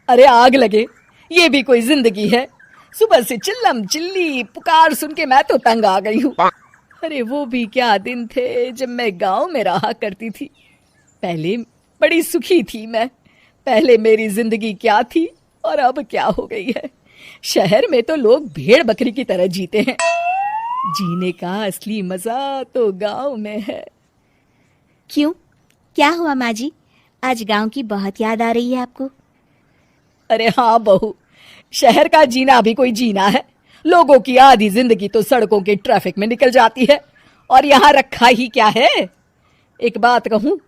अरे आग लगे, ये भी कोई जिंदगी है? सुबह से चिल्लम चिल्ली पुकार सुन के मैं तो तंग आ गई हूँ। अरे वो भी क्या दिन थे जब मैं गांव में रहा करती थी। पहले बड़ी सुखी थी मैं। पहले मेरी जिंदगी क्या थी और अब क्या हो गई है। शहर में तो लोग भेड़ बकरी की तरह जीते हैं। जीने का असली मजा तो गांव में है। क्यों, क्या हुआ माँ जी? आज गांव की बहुत याद आ रही है आपको? अरे हाँ बहू, शहर का जीना भी कोई जीना है? लोगों की आधी जिंदगी तो सड़कों के ट्रैफिक में निकल जाती है, और यहाँ रखा ही क्या है। एक बात कहूँ,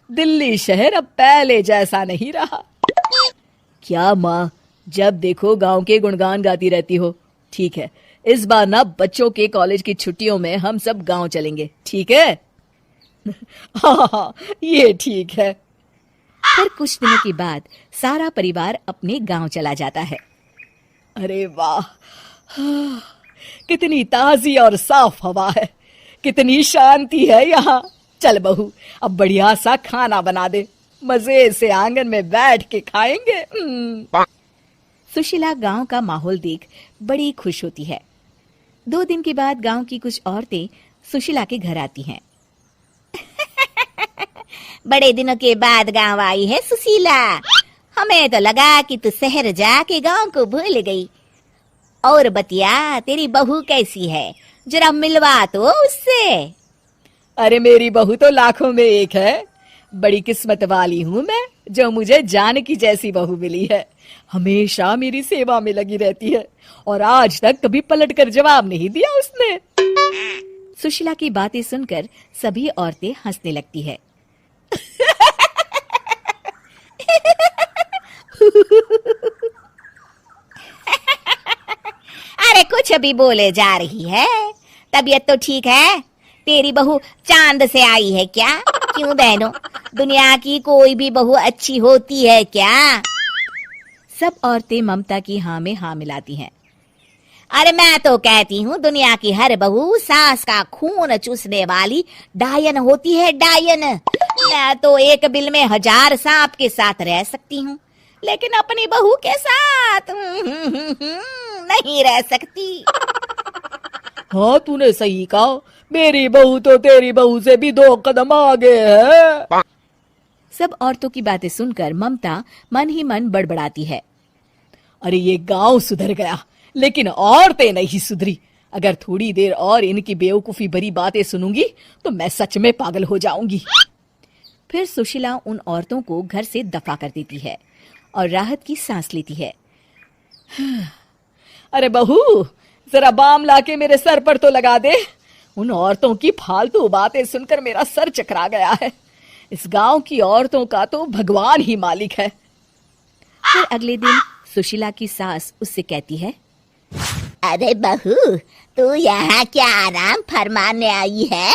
दिल्ली शहर अब पहले जैसा नहीं रहा। क्या माँ, जब देखो गांव के गुणगान गाती रहती हो। ठीक है, इस बार ना बच्चों के कॉलेज की छुट्टियों में हम सब गांव चलेंगे, ठीक है? हाँ, ये ठीक है। फिर कुछ दिनों के बाद सारा परिवार अपने गांव चला जाता है। अरे वाह, कितनी ताजी और साफ हवा है, कितनी शांति है यहाँ। चल बहू, अब बढ़िया सा खाना बना दे, मजे से आंगन में बैठ के खाएंगे। सुशीला गांव का माहौल देख बड़ी खुश होती है। 2 दिन के बाद गांव की कुछ औरतें सुशीला के घर आती हैं। बड़े दिनों के बाद गांव आई है सुशीला। हमें तो लगा कि तू शहर जाके गांव को भूल गई। और बतिया, तेरी बहू कैसी है? जरा मिलवा तो उससे। अरे मेरी बहू तो लाखों में एक है। बड़ी किस्मत वाली हूँ मैं जो मुझे जानकी जैसी बहू मिली है। हमेशा मेरी सेवा में लगी रहती है, और आज तक कभी पलट कर जवाब नहीं दिया उसने। सुशीला की बातें सुनकर सभी औरतें हंसने लगती है। अरे कुछ अभी बोले जा रही है। तबीयत तो ठीक है? तेरी बहू चांद से आई है क्या? क्यों बहनों, दुनिया की कोई भी बहू अच्छी होती है क्या? सब औरतें ममता की हाँ में हाँ मिलाती हैं। अरे मैं तो कहती हूँ, दुनिया की हर बहू सास का खून चूसने वाली डायन होती है, डायन। मैं तो एक बिल में 1000 सांप के साथ रह सकती हूँ, लेकिन अपनी बहू के साथ नहीं रह सकती। हाँ, तूने सही कहा। मेरी बहू तो तेरी बहू से भी 2 कदम आगे है। सब औरतों की बातें सुनकर ममता मन ही मन बड़बड़ाती है। अरे ये गांव सुधर गया, लेकिन औरतें नहीं सुधरी। अगर थोड़ी देर और इनकी बेवकूफी भरी बातें सुनूंगी तो मैं सच में पागल हो जाऊंगी। फिर सुशीला उन औरतों को घर से दफा कर देती है और राहत की सांस लेती है। अरे बहू, जरा बाम लाके मेरे सर पर तो लगा दे। उन औरतों की फालतू बातें सुनकर मेरा सर चकरा गया है। इस गांव की औरतों का तो भगवान ही मालिक है। फिर अगले दिन सुशीला की सास उससे कहती है, अरे बहू, तू यहाँ क्या आराम फरमाने आई है?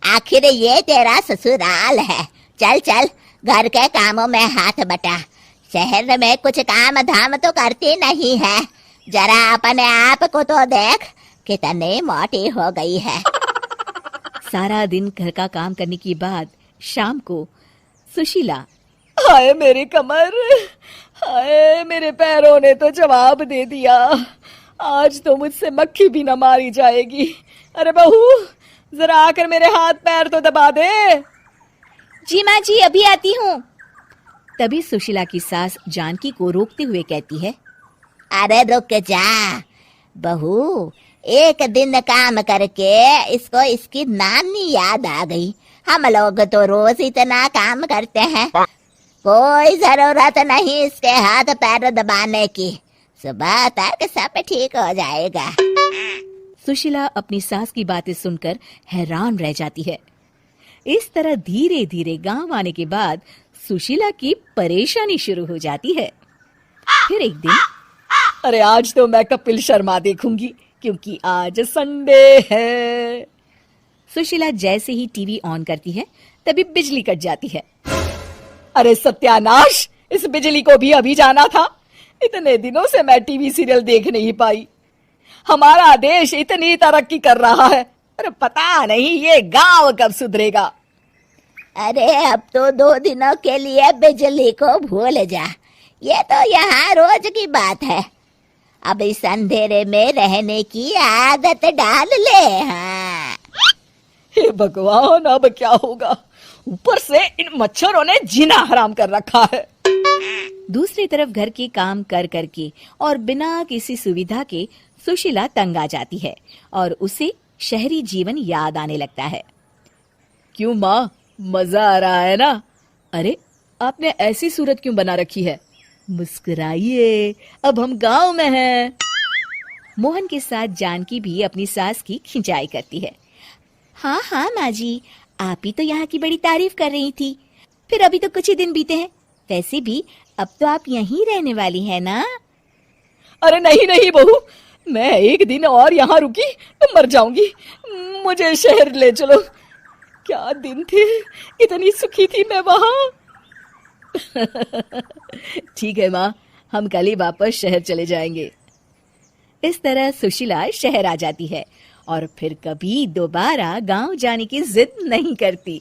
आखिर ये तेरा ससुराल है। चल चल, घर के कामों में हाथ बटा। शहर में कुछ काम धाम तो करती नहीं है। जरा अपने आप को तो देख, कितनी मोटी हो गई है। सारा दिन घर का काम करने के बाद शाम को सुशीला, हाय मेरी कमर, हाय मेरे पैरों ने तो जवाब दे दिया। आज तो मुझसे मक्खी भी न मारी जाएगी। अरे बहू, जरा आकर मेरे हाथ पैर तो दबा दे। जी माँ जी, अभी आती हूँ। तभी सुशीला की सास जानकी को रोकते हुए कहती है, अरे रुक जा बहू, एक दिन काम करके इसको इसकी नानी याद आ गई। हम लोग तो रोज इतना काम करते हैं, कोई जरूरत नहीं इसके हाथ पैर दबाने की। सुबह तक सब ठीक हो जाएगा। सुशीला अपनी सास की बातें सुनकर हैरान रह जाती है। इस तरह धीरे धीरे गांव आने के बाद सुशीला की परेशानी शुरू हो जाती है। फिर एक दिन, अरे आज तो मैं कपिल शर्मा देखूंगी, क्योंकि आज संडे है। सुशीला जैसे ही टीवी ऑन करती है तभी बिजली कट जाती है। अरे सत्यानाश, इस बिजली को भी अभी जाना था। इतने दिनों से मैं टीवी सीरियल देख नहीं पाई। हमारा देश इतनी तरक्की कर रहा है, अरे पता नहीं ये गांव कब सुधरेगा। अरे अब तो 2 दिनों के लिए बिजली को भूल जा। ये तो यहाँ रोज की बात है। अब इस अंधेरे में रहने की आदत डाल ले। हाँ। हे भगवान, अब क्या होगा? ऊपर से इन मच्छरों ने जीना हराम कर रखा है। दूसरी तरफ घर के काम कर करके और बिना किसी सुविधा के सुशीला तंग आ जाती है और उसे शहरी जीवन याद आने लगता है। क्यों माँ, मजा आ रहा है ना? अरे, आपने ऐसी सूरत क्यों बना रखी है? मुस्कुराइए, अब हम गांव में हैं। मोहन के साथ जानकी भी अपनी सास की खिंचाई करती है। हाँ हाँ माँ जी, आप ही तो यहाँ की बड़ी तारीफ कर रही थी। फिर अभी तो कुछ ही दिन बीते हैं। वैसे भी अब तो आप यहीं रहने वाली है ना? अरे नहीं नहीं बहू, मैं एक दिन और यहाँ रुकी तो मर जाऊंगी। मुझे शहर ले चलो। क्या दिन थे, इतनी सुखी थी मैं वहां। ठीक है माँ, हम कल ही वापस शहर चले जाएंगे। इस तरह सुशीला शहर आ जाती है और फिर कभी दोबारा गांव जाने की जिद नहीं करती।